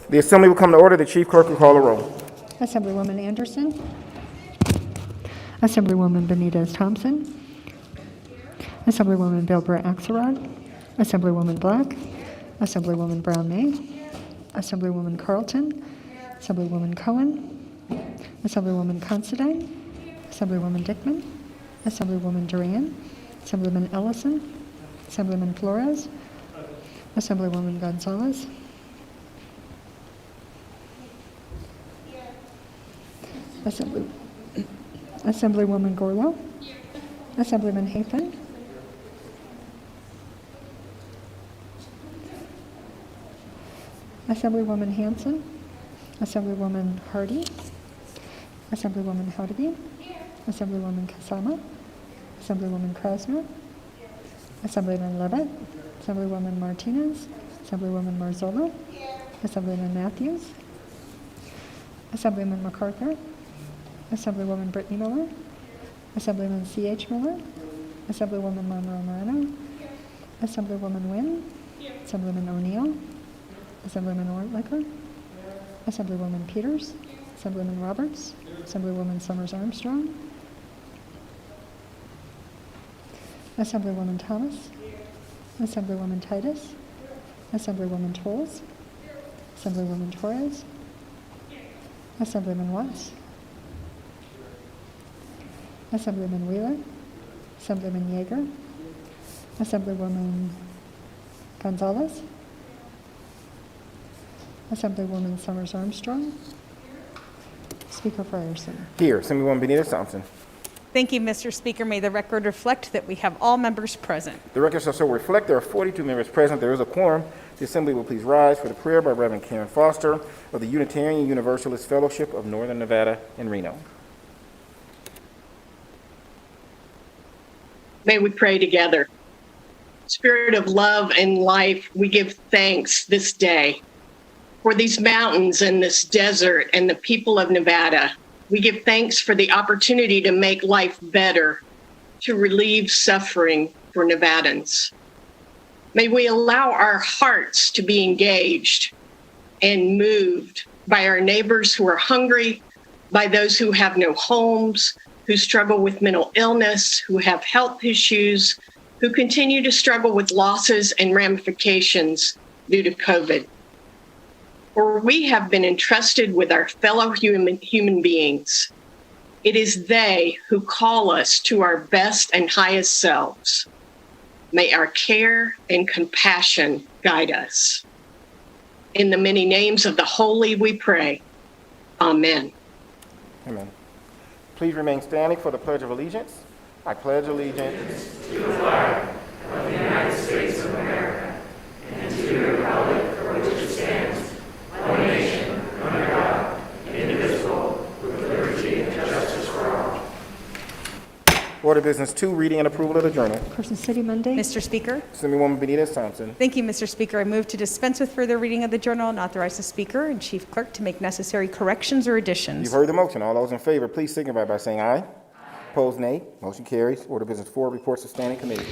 The assembly will come to order. The chief clerk will call the roll. Assemblywoman Anderson. Assemblywoman Benitez-Thompson. Assemblywoman Bilber Axelrod. Assemblywoman Black. Assemblywoman Brown-May. Assemblywoman Carlton. Assemblywoman Cohen. Assemblywoman Considine. Assemblywoman Dickman. Assemblywoman Duran. Assemblyman Ellison. Assemblyman Flores. Assemblywoman Gonzalez. Assemblywoman Gorlow. Assemblyman Hafen. Assemblywoman Hanson. Assemblywoman Hardy. Assemblywoman Howdeby. Assemblywoman Kasama. Assemblywoman Krasner. Assemblyman Levitt. Assemblywoman Martinez. Assemblywoman Marzola. Assemblyman Matthews. Assemblyman MacArthur. Assemblywoman Brittany Miller. Assemblyman C.H. Miller. Assemblywoman Monroe Moreno. Assemblywoman Wynn. Assemblyman O'Neill. Assemblyman Ortlicker. Assemblywoman Peters. Assemblyman Roberts. Assemblywoman Summers Armstrong. Assemblywoman Thomas. Assemblywoman Titus. Assemblywoman Tolles. Assemblywoman Torres. Assemblyman Watts. Assemblyman Wheeler. Assemblyman Yeager. Assemblywoman Gonzalez. Assemblywoman Summers Armstrong. Speaker Frierson. Here, Assemblywoman Benitez-Thompson. Thank you, Mr. Speaker. May the record reflect that we have all members present. The record shall so reflect there are 42 members present. There is a quorum. The assembly will please rise for the prayer by Reverend Karen Foster of the Unitarian Universalist Fellowship of Northern Nevada in Reno. May we pray together. Spirit of love and life, we give thanks this day for these mountains and this desert and the people of Nevada. We give thanks for the opportunity to make life better, to relieve suffering for Nevadans. May we allow our hearts to be engaged and moved by our neighbors who are hungry, by those who have no homes, who struggle with mental illness, who have health issues, who continue to struggle with losses and ramifications due to COVID. For we have been entrusted with our fellow human beings. It is they who call us to our best and highest selves. May our care and compassion guide us. In the many names of the holy we pray. Amen. Amen. Please remain standing for the Pledge of Allegiance. I pledge allegiance to the flag of the United States of America and to the republic for which it stands, one nation, under God, indivisible, with liberty and justice for all. Order Business 2, reading and approval of the journal. Carson City, Monday. Mr. Speaker. Assemblywoman Benitez-Thompson. Thank you, Mr. Speaker. I move to dispense with further reading of the journal and authorize the Speaker and Chief Clerk to make necessary corrections or additions. You've heard the motion. All those in favor, please signify by saying aye. Opposed, nay. Motion carries. Order Business 4, reports of standing committee.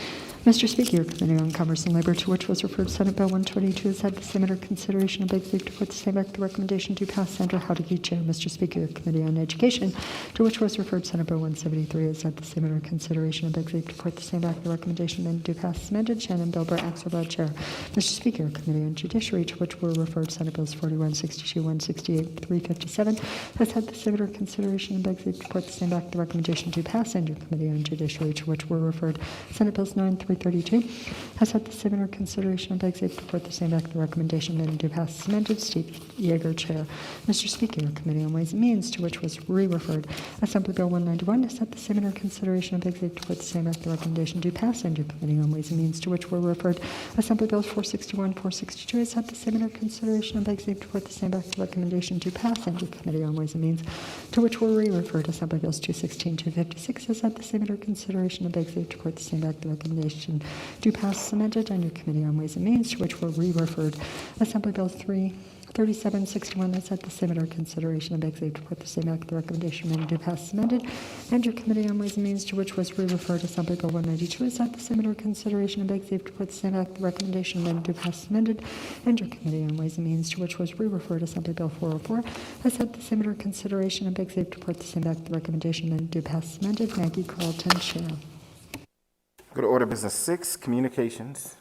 Mr. Speaker, your Committee on Commerce and Labor, to which was referred Senate Bill 122, has had the same under consideration and begs leave to put the same back. The recommendation to pass. Sandra Howdeby, Chair. Mr. Speaker, your Committee on Education, to which was referred Senate Bill 173, has had the same under consideration and begs leave to put the same back. The recommendation then do pass. Amended. Shannon Bilber Axelrod, Chair. Mr. Speaker, your Committee on Judiciary, to which were referred Senate Bills 4162, 168, 357, has had the same under consideration and begs leave to put the same back. The recommendation to pass. And your Committee on Judiciary, to which were referred Senate Bills 9332, has had the same under consideration and begs leave to put the same back. The recommendation then do pass. Amended. Steve Yeager, Chair. Mr. Speaker, your Committee on Ways and Means, to which was re-referred Assembly Bill 191, has had the same under consideration and begs leave to put the same back. The recommendation do pass. And your Committee on Ways and Means, to which were referred Assembly Bills 461, 462, has had the same under consideration and begs leave to put the same back. The recommendation do pass. And your Committee on Ways and Means, to which were re-referred Assembly Bills 216, 256, has had the same under consideration and begs leave to put the same back. The recommendation do pass. Amended. And your Committee on Ways and Means, to which were re-referred Assembly Bills 3 3761 that's at the same under consideration and begs leave to put the same act the recommendation and do pass as amended. And your Committee on Ways and Means, to which was re-referred Assembly Bill 192 is at the same under consideration and begs leave to put the same act the recommendation and do pass as amended. And your Committee on Ways and Means, to which was re-referred Assembly Bill 404 is at the same under consideration and begs leave to put the same act the recommendation and do pass as amended. Maggie Carlton, Chair. Go to order business 6, communications.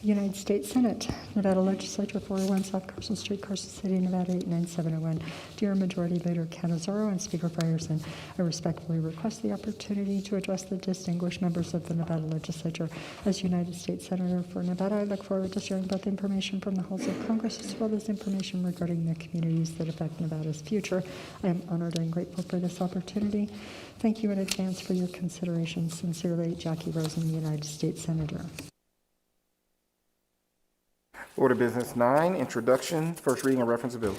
United States Senate, Nevada Legislature, 401 South Carson Street, Carson City, Nevada 89701. Dear Majority Leader Canizaro and Speaker Frierson, I respectfully request the opportunity to address the distinguished members of the Nevada Legislature. As United States Senator for Nevada, I look forward to sharing both information from the halls of Congress as well as information regarding the communities that affect Nevada's future. I am honored and grateful for this opportunity. Thank you in advance for your consideration. Sincerely, Jackie Rosen, United States Senator. Order business 9, introduction, first reading and reference of bills.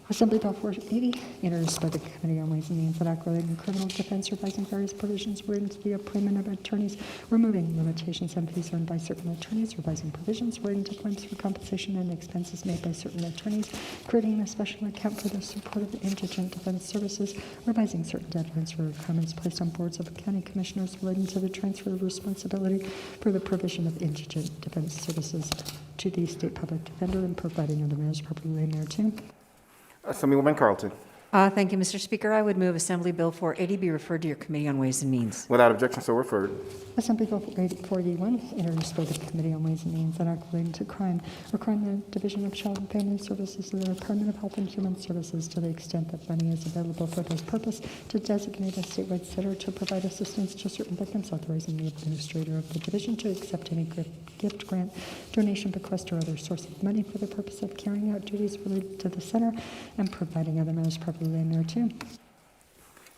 Assembly Bill 480, introduced by the Committee on Ways and Means and Act relating to criminal defense, revising various provisions relating to the appointment of attorneys, removing limitations on fees earned by certain attorneys, revising provisions relating to claims for compensation and expenses made by certain attorneys, creating a special account for the support of indigent defense services, revising certain deadlines for requirements placed on boards of county commissioners relating to the transfer of responsibility for the provision of indigent defense services to the state public defender and providing other measures properly thereto. Assemblywoman Carlton. Thank you, Mr. Speaker. I would move Assembly Bill 480 be referred to your Committee on Ways and Means. Without objection, so referred. Assembly Bill 481, introduced by the Committee on Ways and Means and Act relating to crime, requiring the Division of Child and Family Services of the Department of Health and Human Services, to the extent that money is available for this purpose, to designate a statewide center to provide assistance to certain victims, authorizing the administrator of the division to accept any gift, grant, donation, bequest, or other source of money for the purpose of carrying out duties related to the center and providing other matters properly thereto.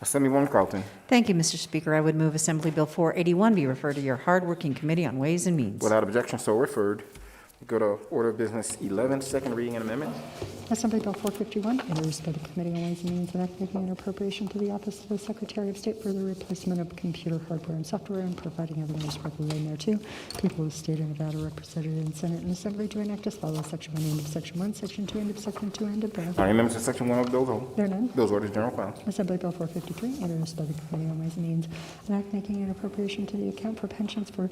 Assemblywoman Carlton. Thank you, Mr. Speaker. I would move Assembly Bill 481 be referred to your hardworking Committee on Ways and Means. Without objection, so referred. Go to order of business 11, second reading and amendment. Assembly Bill 451, introduced by the Committee on Ways and Means and Act making an appropriation to the Office of the Secretary of State for the replacement of computer hardware and software and providing other measures properly thereto. People of the State of Nevada represented in Senate and Assembly to enact as follows: Section 1, end of Section 1, Section 2, end of Section 2, end of Bill. Any amendments to section 1 of the bill as a whole? There are none. Bills, orders, general file. Assembly Bill 453, introduced by the Committee on Ways and Means, an act making an appropriation to the account for pensions for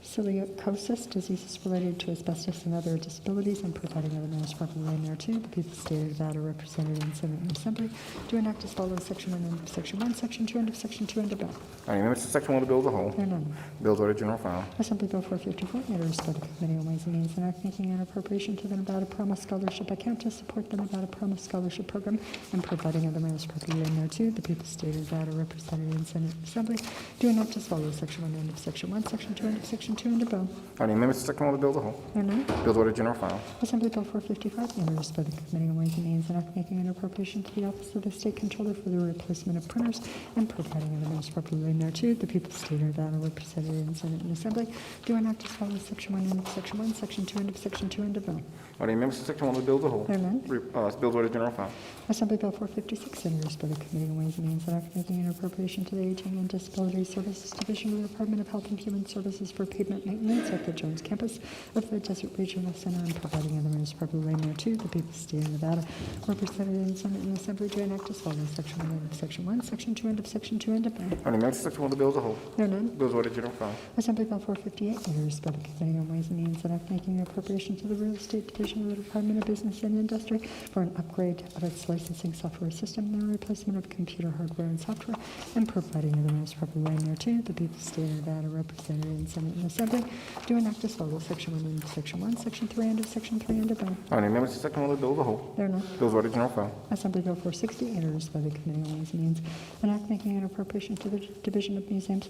silicosis, diseases related to asbestos and other disabilities, and providing other matters properly thereto. The people of the State of Nevada represented in Senate and Assembly to enact as follows: Section 1, end of Section 1, Section 2, end of Section 2, end of Bill. Any amendments to section 1 of the bill as a whole? There are none. Bills, orders, general file. Assembly Bill 454, introduced by the Committee on Ways and Means, an act making an appropriation to the Nevada Promise Scholarship account to support the Nevada Promise Scholarship Program and providing other matters properly thereto. The people of the State of Nevada represented in Senate and Assembly to enact as follows: Section 1, end of Section 1, Section 2, end of Section 2, end of Bill. Any amendments to section 1 of the bill as a whole? There are none. Bills, orders, general file. Assembly Bill 455, introduced by the Committee on Ways and Means, an act making an appropriation to the Office of the State Controller for the replacement of printers and providing other matters properly thereto. The people of the State of Nevada represented in Senate and Assembly do enact as follows: Section 1, end of Section 1, Section 2, end of Section 2, end of Bill. Any amendments to section 1 of the bill as a whole? There are none. Bills, orders, general file. Assembly Bill 456, introduced by the Committee on Ways and Means, an act making an appropriation to the Aging and Disability Services Division of the Department of Health and Human Services for pavement maintenance at the Jones campus of the Desert Regional Center and providing other matters properly thereto. The people of the State of Nevada represented in Senate and Assembly to enact as follows: Section 1, end of Section 1, Section 2, end of Section 2, end of Bill. Any amendments to section 1 of the bill as a whole? There are none. Bills, orders, general file. Assembly Bill 458, introduced by the Committee on Ways and Means, an act making an appropriation to the Real Estate Division of the Department of Business and Industry for an upgrade of its licensing software system and the replacement of computer hardware and software and providing other matters properly thereto. The people of the State of Nevada represented in Senate and Assembly do enact as follows: Section 1, end of Section 1, Section 3, end of Section 3, end of Bill. Any amendments to section 1 of the bill as a whole? There are none. Bills, orders, general file. Assembly Bill 460, introduced by the Committee on Ways and Means, an act making an appropriation to the Division of Museums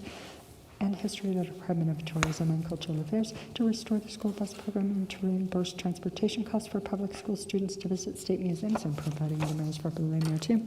and History of the Department of Tourism and Cultural Affairs to restore the school bus program and to reimburse transportation costs for public school students to visit state museums and providing other matters properly thereto.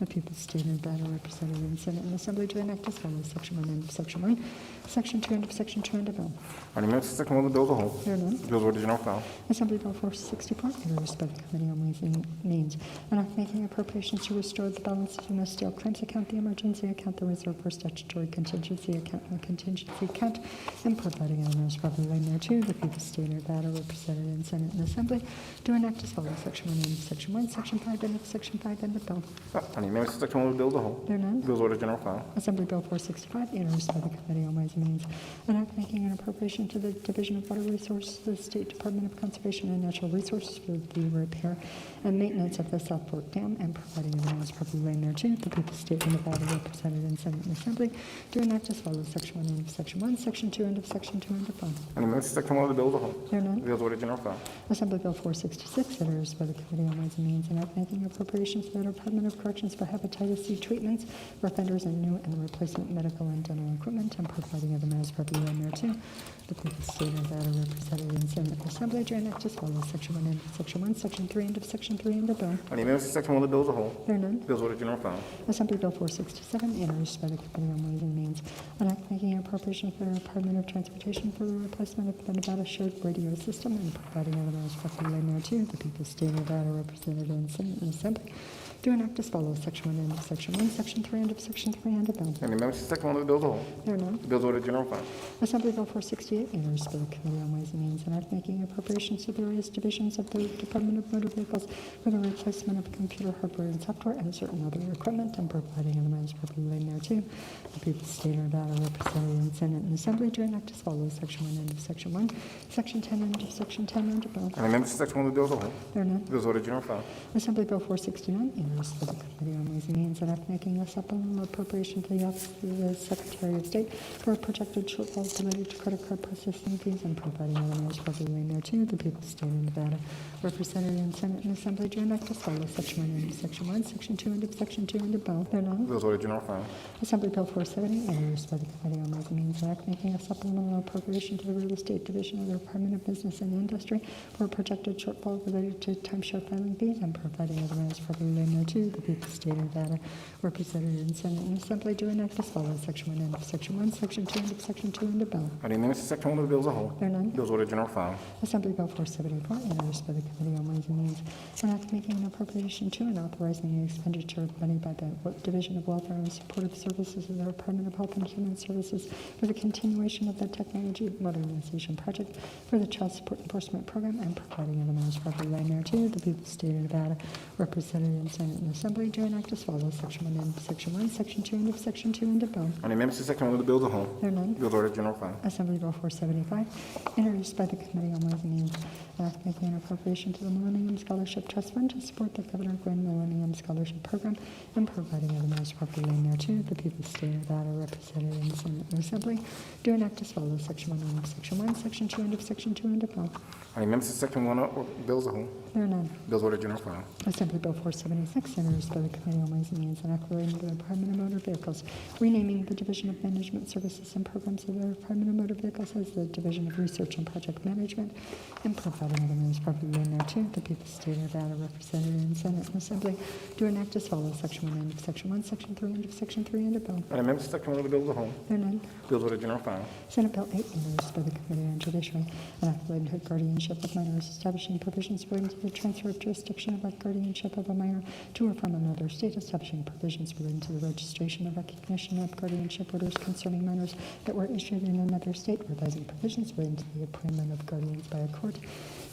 The people of the State of Nevada represented in Senate and Assembly to enact as follows: Section 1, end of Section 1, Section 2, end of Section 2, end of Bill. Any amendments to section 1 of the bill as a whole? There are none. Bills, orders, general file. Assembly Bill 464, introduced by the Committee on Ways and Means, an act making appropriations to restore the balances in the steel claims account, the emergency account, the reserve for statutory contingency account, and the contingency account and providing other matters properly laid thereto. The people of the state of Nevada represented in Senate and Assembly to enact as follows. Section 1 and Section 1, Section 5, end of Section 5, end of bill. On the amendments to Section 1 of the bill as a whole. There are none. Bills ordered general file. Assembly Bill 465, introduced by the Committee on Ways and Means, an act making an appropriation to the Division of Water Resources, the State Department of Conservation and Natural Resources for the repair and maintenance of the South Fork Dam and providing the amounts properly laid thereto. The people of the state of Nevada represented in Senate and Assembly to enact as follows. Section 1, end of Section 1, Section 2, end of Section 2, end of bill. On the amendments to Section 1 of the bill as a whole. There are none. Bills ordered general file. Assembly Bill 466, introduced by the Committee on Ways and Means, an act making appropriations to the Department of Corrections for hepatitis C treatments for offenders and new and replacement medical and dental equipment and providing other matters properly laid thereto. The people of the state of Nevada represented in Senate and Assembly to enact as follows. Section 1, end of Section 1, Section 3, end of Section 3, end of bill. On the amendments to Section 1 of the bill as a whole. There are none. Bills ordered general file. Assembly Bill 467, introduced by the Committee on Ways and Means, an act making an appropriation for the Department of Transportation for the replacement of the Nevada shared radio system and providing other matters properly laid thereto. The people of the state of Nevada represented in Senate and Assembly to enact as follows. Section 1, end of Section 1, Section 3, end of Section 3, end of bill. On the amendments to Section 1 of the bill as a whole. There are none. Bills ordered general file. Assembly Bill 468, introduced by the Committee on Ways and Means, an act making appropriations to various divisions of the Department of Motor Vehicles for the replacement of computer hardware and software and certain other equipment and providing other matters properly laid thereto. The people of the state of Nevada represented in Senate and Assembly to enact as follows. Section 1, end of Section 1, Section 10, end of Section 10, end of bill. On the amendments to Section 1 of the bill as a whole. There are none. Bills ordered general file. Assembly Bill 469, introduced by the Committee on Ways and Means, an act making a supplemental appropriation to the Office of the Secretary of State for a projected shortfall related to credit card processing fees and providing other matters properly laid thereto. The people of the state of Nevada represented in Senate and Assembly to enact as follows. Section 1, end of Section 1, Section 2, end of Section 2, end of bill. There are none. Bills ordered general file. Assembly Bill 470, introduced by the Committee on Ways and Means, an act making a supplemental appropriation to the Real Estate Division of the Department of Business and Industry for a projected shortfall related to timeshare filing fees and providing other matters properly laid thereto. The people of the state of Nevada represented in Senate and Assembly to enact as follows. Section 1, end of Section 1, Section 2, end of Section 2, end of bill. On the amendments to Section 1 of the bill as a whole. There are none. Bills ordered general file. Assembly Bill 474, introduced by the Committee on Ways and Means, an act making an appropriation to and authorizing the expenditure of money by the Division of Welfare and Supportive Services of the Department of Health and Human Services for the continuation of the Technology Modernization Project for the Child Support Enforcement Program and providing other matters properly laid thereto. The people of the state of Nevada represented in Senate and Assembly to enact as follows. Section 1, end of Section 1, Section 2, end of Section 2, end of bill. On the amendments to Section 1 of the bill as a whole. There are none. Bills ordered general file. Assembly Bill 475, introduced by the Committee on Ways and Means, an act making an appropriation to the Millennium Scholarship Trust Fund to support the Governor Gwynn Millennium Scholarship Program and providing other matters properly laid thereto. The people of the state of Nevada represented in the Senate and Assembly do enact as follows. Section 1, end of Section 1, Section 2, end of Section 2, end of bill. On the amendments to Section 1 of the bill as a whole. There are none. Bills ordered general file. Assembly Bill 476, introduced by the Committee on Ways and Means, an act relating to the Department of Motor Vehicles, renaming the Division of Management Services and Programs of the Department of Motor Vehicles as the Division of Research and Project Management, and providing other matters properly laid thereto. The people of the state of Nevada represented in Senate and Assembly do enact as follows. Section 1, end of Section 1, Section 3, end of Section 3, end of bill. On the amendments to Section 1 of the bill as a whole. There are none. Bills ordered general file. Senate Bill 8, introduced by the Committee on Judiciary, an act relating to guardianship of minors, establishing provisions relating to the transfer of jurisdiction of a guardianship of a minor to or from another state, establishing provisions relating to the registration of recognition of guardianship orders concerning minors that were issued in another state, revising provisions relating to the appointment of guardians by a court,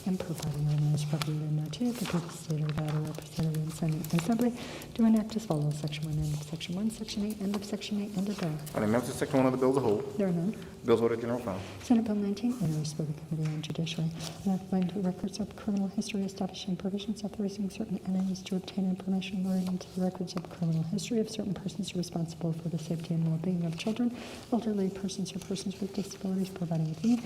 and providing other matters properly laid thereto. The people of the state of Nevada represented in Senate and Assembly to enact as follows. Section 1, end of Section 1, Section 8, end of Section 8, end of bill. On the amendments to Section 1 of the bill as a whole. There are none. Bills ordered general file. Senate Bill 19, introduced by the Committee on Judiciary, an act relating to records of criminal history, establishing provisions authorizing certain entities to obtain information relating to the records of criminal history of certain persons responsible for the safety and well-being of children, elderly persons, or persons with disabilities, providing a fee,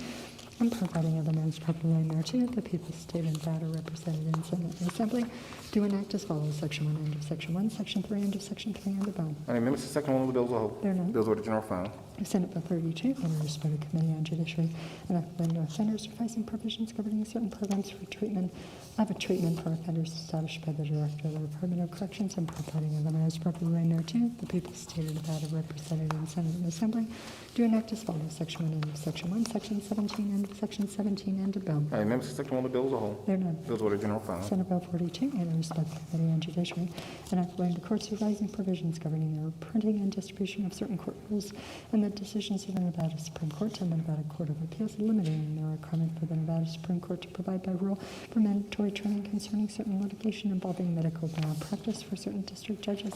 and providing other matters properly laid thereto. The people of the state of Nevada represented in Senate and Assembly do enact as follows. Section 1, end of Section 1, Section 3, end of Section 3, end of bill. On the amendments to Section 1 of the bill as a whole. There are none. Bills ordered general file. Senate Bill 32, introduced by the Committee on Judiciary, an act relating to offenders, revising provisions governing certain programs for treatment for offenders established by the Director of the Department of Corrections and providing other matters properly laid thereto. The people of the state of Nevada represented in Senate and Assembly do enact as follows. Section 1, end of Section 1, Section 17, end of Section 17, end of bill. On the amendments to Section 1 of the bill as a whole. There are none. Bills ordered general file. Senate Bill 42, introduced by the Committee on Judiciary, an act relating to courts revising provisions governing the printing and distribution of certain court rules and the the decisions of the Nevada Supreme Court and the Nevada Court of Appeals, eliminating the requirement for the Nevada Supreme Court to provide by rule for mandatory training concerning certain litigation involving medical malpractice for certain district judges,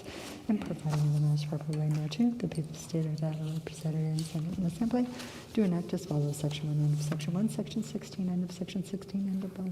and providing the most proper way thereto. The people of the state of Nevada are represented in Senate and Assembly. Do enact as follows: Section 1, end of Section 1, Section 16, end of Section 16, end of bill.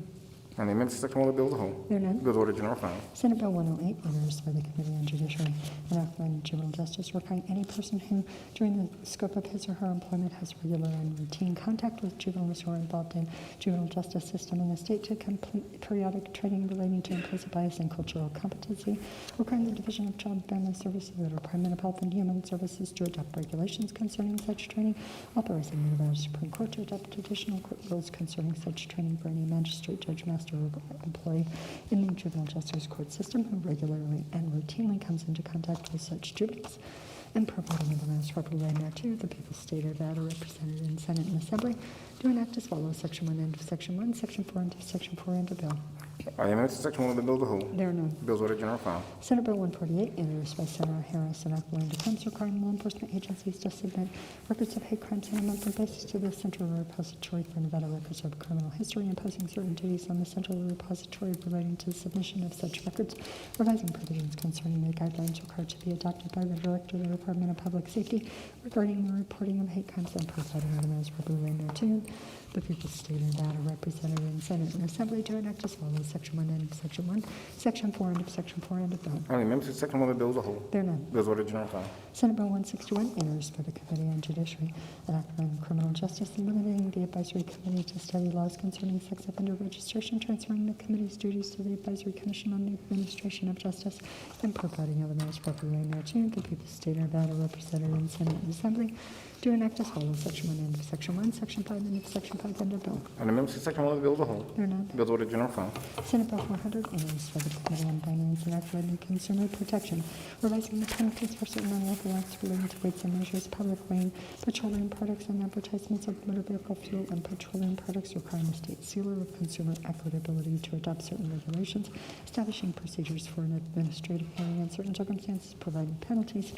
On the amendments to Section 1 of the bill as a whole. There are none. Bills ordered general file. Senate Bill 108, introduced by the Committee on Judiciary and Authorizing Juvenile Justice, requiring any person who, during the scope of his or her employment, has regular and routine contact with juveniles who are involved in juvenile justice system in the state to complete periodic training relating to implicit bias and cultural competency, requiring the Division of Child and Family Services of the Department of Health and Human Services to adopt regulations concerning such training, authorizing the Nevada Supreme Court to adopt additional court rules concerning such training for any magistrate, judge, master, or employee in the juvenile justice court system who regularly and routinely comes into contact with such juveniles, and providing in the most proper way thereto. The people of the state of Nevada represented in Senate and Assembly do enact as follows: Section 1, end of Section 1, Section 4, end of Section 4, end of bill. On the amendments to Section 1 of the bill as a whole. There are none. Bills ordered general file. Senate Bill 148, introduced by Senator Harris and Aquiline Defense, requiring law enforcement agencies to submit records of hate crimes on a monthly basis to the Central Repository for Nevada Records of Criminal History, imposing certain duties on the Central Repository relating to the submission of such records, revising provisions concerning the guidelines required to be adopted by the Director of the Department of Public Safety regarding the reporting of hate crimes and providing the most proper way thereto. The people of the state of Nevada represented in Senate and Assembly do enact as follows: Section 1, end of Section 1, Section 4, end of Section 4, end of bill. On the amendments to Section 1 of the bill as a whole. There are none. Bills ordered general file. Senate Bill 161, introduced by the Committee on Judiciary and Authorizing Criminal Justice, eliminating the Advisory Committee to study laws concerning sex offender registration, transferring the committee's duties to the Advisory Commission on the Administration of Justice, and providing other most proper way thereto. The people of the state of Nevada represented in Senate and Assembly do enact as follows: Section 1, end of Section 1, Section 5, end of Section 5, end of bill. On the amendments to Section 1 of the bill as a whole. There are none. Bills ordered general file. Senate Bill 400, introduced by the Committee on Finance and Authorizing Consumer Protection, revising the penalties for certain unlawful acts relating to weights and measures, public weighing, petroleum products, and advertisements of motor vehicle fuel and petroleum products, requiring the state sealer of consumer equitability to adopt certain regulations, establishing procedures for an administrative hearing in certain circumstances, providing penalties,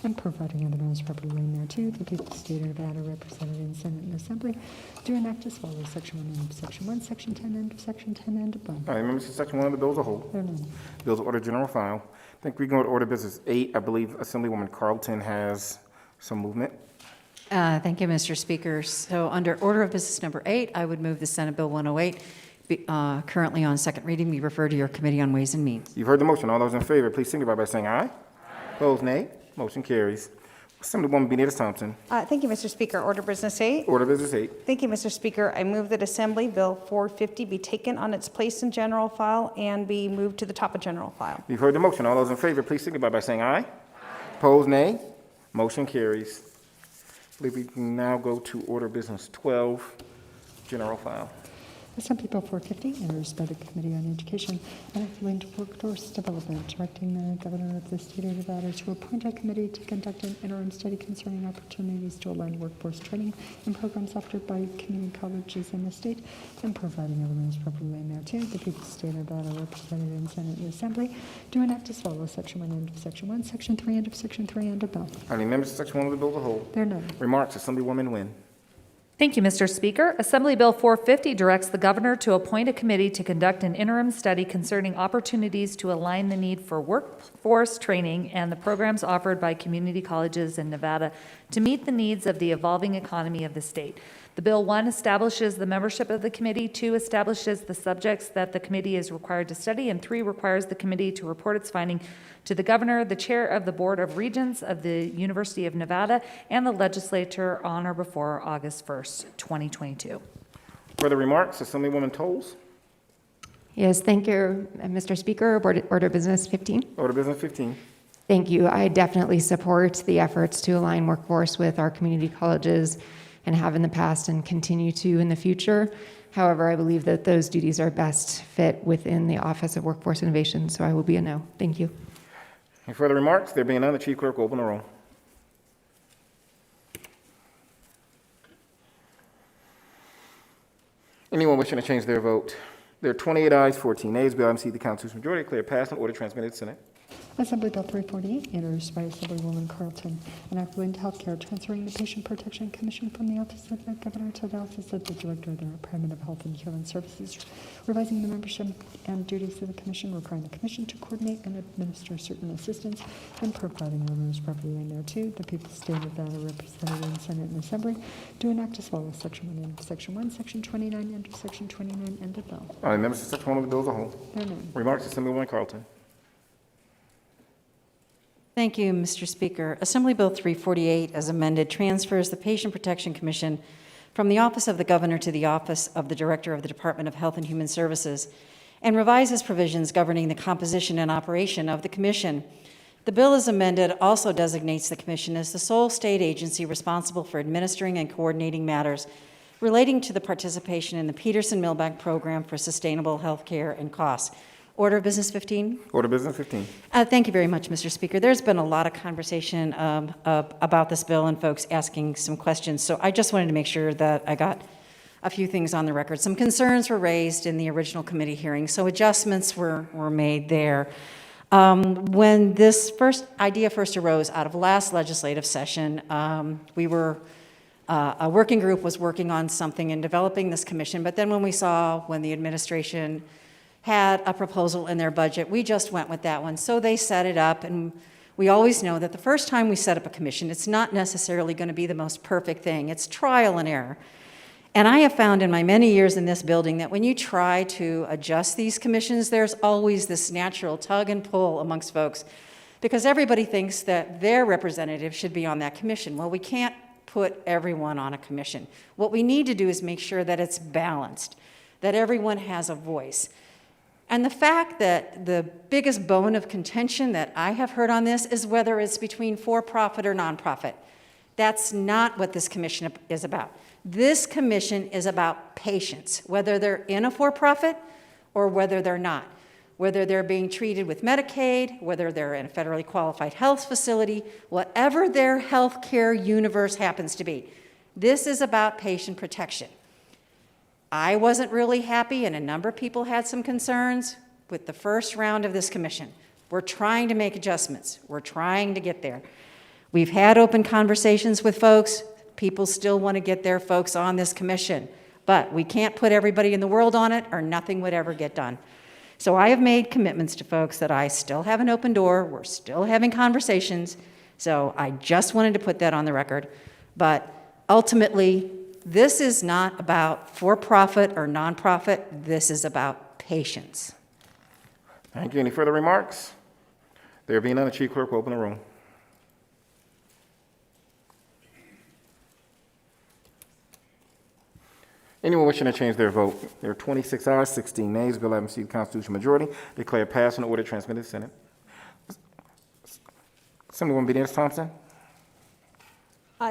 and providing in the most proper way thereto. The people of the state of Nevada represented in Senate and Assembly do enact as follows: Section 1, end of Section 1, Section 10, end of Section 10, end of bill. On the amendments to Section 1 of the bill as a whole. There are none. Bills ordered general file. I think we go to order business 8. I believe Assemblywoman Carlton has some movement. Thank you, Mr. Speaker. So under order of business number 8, I would move the Senate Bill 108, currently on second reading, be referred to your Committee on Ways and Means. You've heard the motion. All those in favor, please signify by saying aye. Opposed, nay. Motion carries. Assemblywoman Benita Thompson. Thank you, Mr. Speaker. Order business 8. Order business 8. Thank you, Mr. Speaker. I move that Assembly Bill 450 be taken on its place in general file and be moved to the top of general file. You've heard the motion. All those in favor, please signify by saying aye. Opposed, nay. Motion carries. I believe we can now go to order business 12, general file. Assembly Bill 450, introduced by the Committee on Education and Affiliated Workforce Development, directing the Governor of the State of Nevada to appoint a committee to conduct an interim study concerning opportunities to align workforce training and programs offered by community colleges in the state, and providing other means properly thereto. The people of the State of Nevada represented in Senate and Assembly do enact as follows: Section 1, end of Section 1, Section 3, end of Section 3, end of bill. On the amendments to Section 1 of the bill as a whole. There are none. Remarks, Assemblywoman Nguyen. Thank you, Mr. Speaker. Assembly Bill 450 directs the governor to appoint a committee to conduct an interim study concerning opportunities to align the need for workforce training and the programs offered by community colleges in Nevada to meet the needs of the evolving economy of the state. The bill, 1, establishes the membership of the committee, 2, establishes the subjects that the committee is required to study, and 3, requires the committee to report its finding to the governor, the chair of the Board of Regents of the University of Nevada, and the legislature on or before August 1st, 2022. Further remarks, Assemblywoman Tolles. Yes, thank you, Mr. Speaker. Order Business 15. Order business 15. Thank you. I definitely support the efforts to align workforce with our community colleges and have in the past and continue to in the future. However, I believe that those duties are best fit within the Office of Workforce Innovation, so I will be a no. Thank you. Any further remarks? There being none, the Chief Clerk will open the roll. Anyone wishing to change their vote? There are 28 ayes, 14 nays. Bill item C, the Council's majority, declare passed and order transmitted to Senate. Assembly Bill 348, introduced by Assemblywoman Carlton, an act relating to healthcare, transferring the Patient Protection Commission from the Office of the Governor to the Office of the Director of the Department of Health and Human Services, revising the membership and duties of the Commission, requiring the Commission to coordinate and administer certain assistance, and providing revenues properly in thereto. The People's State of Nevada represented in Senate and Assembly do enact as follows: Section 1, end of Section 1, Section 29, end of Section 29, end of bill. All right, members to Section 1 of the bill as a whole. There are none. Remarks, Assemblywoman Carlton. Thank you, Mr. Speaker. Assembly Bill 348, as amended, transfers the Patient Protection Commission from the Office of the Governor to the Office of the Director of the Department of Health and Human Services, and revises provisions governing the composition and operation of the Commission. The bill, as amended, also designates the Commission as the sole state agency responsible for administering and coordinating matters relating to the participation in the Peterson-Milbank Program for Sustainable Health Care and Costs. Order of Business 15. Order Business 15. Thank you very much, Mr. Speaker. There's been a lot of conversation about this bill and folks asking some questions, so I just wanted to make sure that I got a few things on the record. Some concerns were raised in the original committee hearing, so adjustments were made there. When this idea first arose out of last legislative session, a working group was working on something and developing this commission, but then when the administration had a proposal in their budget, we just went with that one. So they set it up, and we always know that the first time we set up a commission, it's not necessarily going to be the most perfect thing. It's trial and error. And I have found in my many years in this building that when you try to adjust these commissions, there's always this natural tug and pull amongst folks because everybody thinks that their representative should be on that commission. Well, we can't put everyone on a commission. What we need to do is make sure that it's balanced, that everyone has a voice. And the fact that the biggest bone of contention that I have heard on this is whether it's between for-profit or nonprofit. That's not what this commission is about. This commission is about patients, whether they're in a for-profit or whether they're not, whether they're being treated with Medicaid, whether they're in a federally qualified health facility, whatever their health care universe happens to be. This is about patient protection. I wasn't really happy, and a number of people had some concerns with the first round of this commission. We're trying to make adjustments. We're trying to get there. We've had open conversations with folks. People still want to get their folks on this commission, but we can't put everybody in the world on it or nothing would ever get done. So I have made commitments to folks that I still have an open door. We're still having conversations. So I just wanted to put that on the record. But ultimately, this is not about for-profit or nonprofit. This is about patients. Thank you. Any further remarks? There being none, the Chief Clerk will open the room. Anyone wishing to change their vote? There are 26 ayes, 16 nays. Bill having received the constitutional majority, declare passed and order transmitted to the Senate. Assemblywoman Benitez Thompson.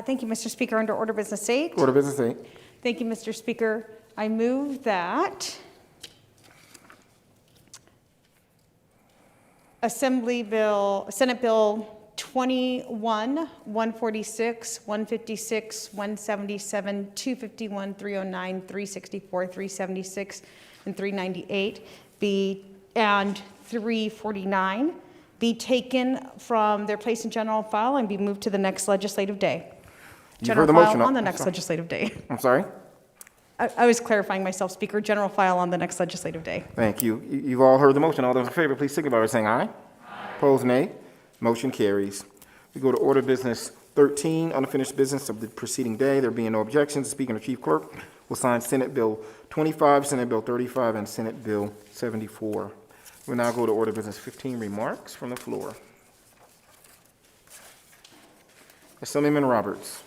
Thank you, Mr. Speaker. Under Order Business 8. Order Business 8. Thank you, Mr. Speaker. I move that Senate Bill 21, 146, 156, 177, 251, 309, 364, 376, and 398 and 349 be taken from their place in general file and be moved to the next legislative day. You've heard the motion. On the next legislative day. I'm sorry? I was clarifying myself, Speaker. General file on the next legislative day. Thank you. You've all heard the motion. All those in favor, please signify by saying aye. Opposed, nay. Motion carries. We go to Order Business 13, unfinished business of the preceding day. There being no objections, the Speaker and the Chief Clerk will sign Senate Bill 25, Senate Bill 35, and Senate Bill 74. We'll now go to Order Business 15, remarks from the floor. Assemblyman Roberts.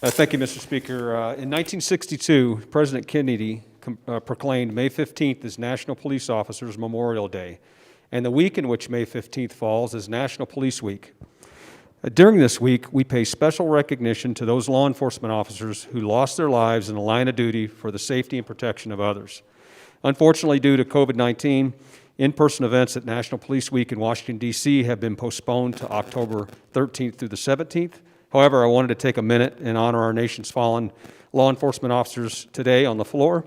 Thank you, Mr. Speaker. In 1962, President Kennedy proclaimed May 15th as National Police Officers Memorial Day, and the week in which May 15th falls is National Police Week. During this week, we pay special recognition to those law enforcement officers who lost their lives in the line of duty for the safety and protection of others. Unfortunately, due to COVID-19, in-person events at National Police Week in Washington, D.C. have been postponed to October 13th through the 17th. However, I wanted to take a minute and honor our nation's fallen law enforcement officers today on the floor.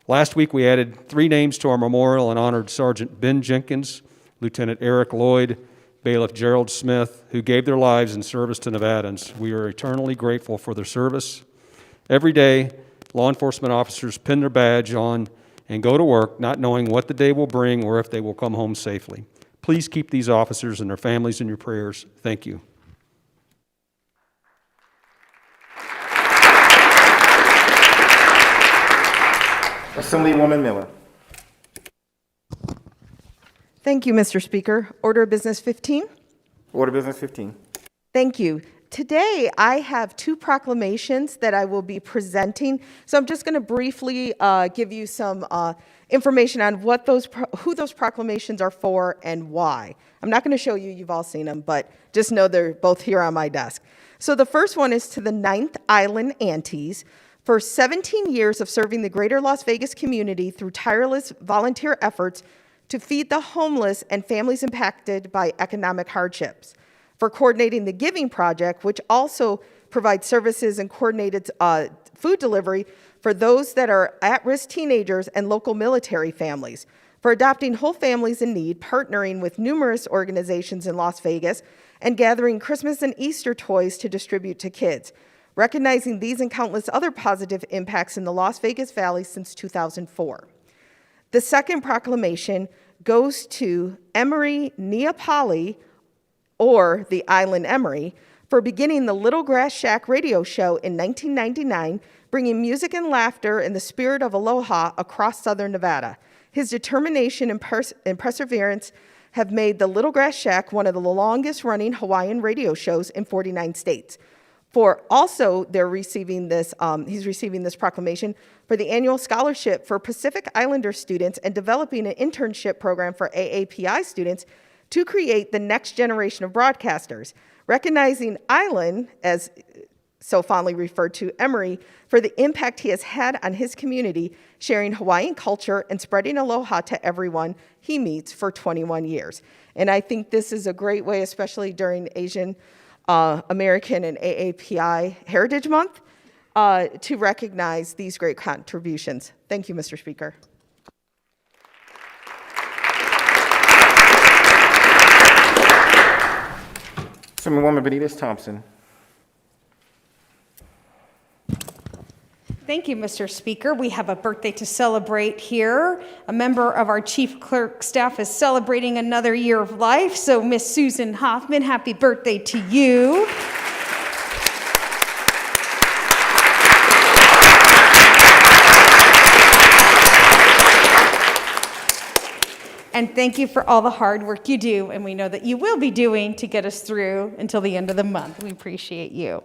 Last week, we added 3 names to our memorial and honored Sergeant Ben Jenkins, Lieutenant Eric Lloyd, Bailiff Gerald Smith, who gave their lives in service to Nevadans. We are eternally grateful for their service. Every day, law enforcement officers pin their badge on and go to work, not knowing what the day will bring or if they will come home safely. Please keep these officers and their families in your prayers. Thank you. Assemblywoman Miller. Thank you, Mr. Speaker. Order of Business 15. Order Business 15. Thank you. Today, I have two proclamations that I will be presenting. So I'm just going to briefly give you some information on what who those proclamations are for and why. I'm not going to show you, you've all seen them, but just know they're both here on my desk. So the first one is to the 9th Island Aunties. For 17 years of serving the greater Las Vegas community through tireless volunteer efforts to feed the homeless and families impacted by economic hardships. For coordinating the Giving Project, which also provides services and coordinated food delivery for those that are at-risk teenagers and local military families. For adopting whole families in need, partnering with numerous organizations in Las Vegas, and gathering Christmas and Easter toys to distribute to kids. Recognizing these and countless other positive impacts in the Las Vegas Valley since 2004. The second proclamation goes to Emery Neapoli, or the Island Emery, for beginning the Little Grass Shack radio show in 1999, bringing music and laughter in the spirit of aloha across southern Nevada. His determination and perseverance have made the Little Grass Shack one of the longest-running Hawaiian radio shows in 49 states. For also, they're receiving this, he's receiving this proclamation for the annual scholarship for Pacific Islander students and developing an internship program for AAPI students to create the next generation of broadcasters, recognizing Island, as so fondly referred to Emery, for the impact he has had on his community, sharing Hawaiian culture and spreading aloha to everyone he meets for 21 years. And I think this is a great way, especially during Asian American and AAPI Heritage Month, to recognize these great contributions. Thank you, Mr. Speaker. Assemblywoman Benitez Thompson. Thank you, Mr. Speaker. We have a birthday to celebrate here. A member of our chief clerk staff is celebrating another year of life. So Miss Susan Hoffman, happy birthday to you. And thank you for all the hard work you do, and we know that you will be doing to get us through until the end of the month. We appreciate you.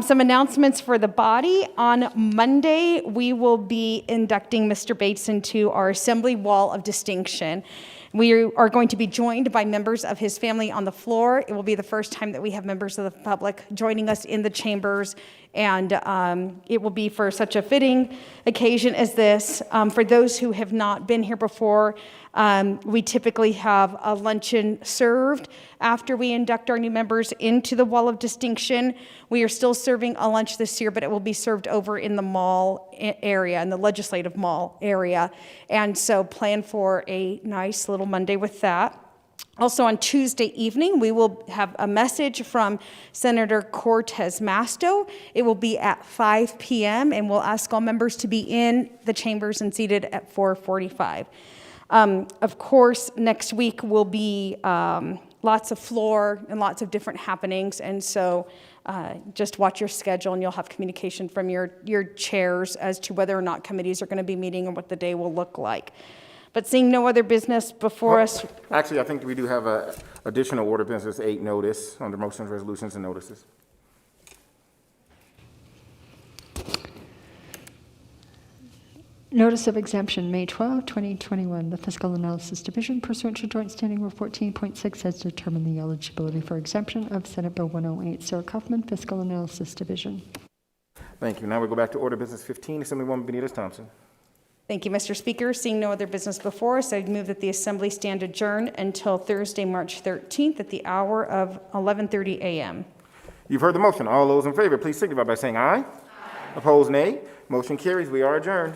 Some announcements for the body. On Monday, we will be inducting Mr. Bates into our Assembly Wall of Distinction. We are going to be joined by members of his family on the floor. It will be the first time that we have members of the public joining us in the chambers, and it will be for such a fitting occasion as this. For those who have not been here before, we typically have a luncheon served after we induct our new members into the Wall of Distinction. We are still serving a lunch this year, but it will be served over in the mall area, in the Legislative Mall area. And so plan for a nice little Monday with that. Also on Tuesday evening, we will have a message from Senator Cortez Masto. It will be at 5 p.m. and we'll ask all members to be in the chambers and seated at 4:45. Of course, next week will be lots of floor and lots of different happenings, and so just watch your schedule and you'll have communication from your chairs as to whether or not committees are going to be meeting and what the day will look like. But seeing no other business before us. Actually, I think we do have a additional order of business 8 notice under motions, resolutions, and notices. Notice of exemption, May 12, 2021. The Fiscal Analysis Division, pursuant to Joint Standing Rule 14.6, has determined the eligibility for exemption of Senate Bill 108. Sarah Kaufman, Fiscal Analysis Division. Thank you. Now we go back to order business 15. Assemblywoman Benitez Thompson. Thank you, Mr. Speaker. Seeing no other business before us, I'd move that the Assembly stand adjourned until Thursday, March 13th at the hour of 11:30 a.m. You've heard the motion. All those in favor, please signify by saying aye. Opposed, nay. Motion carries. We are adjourned.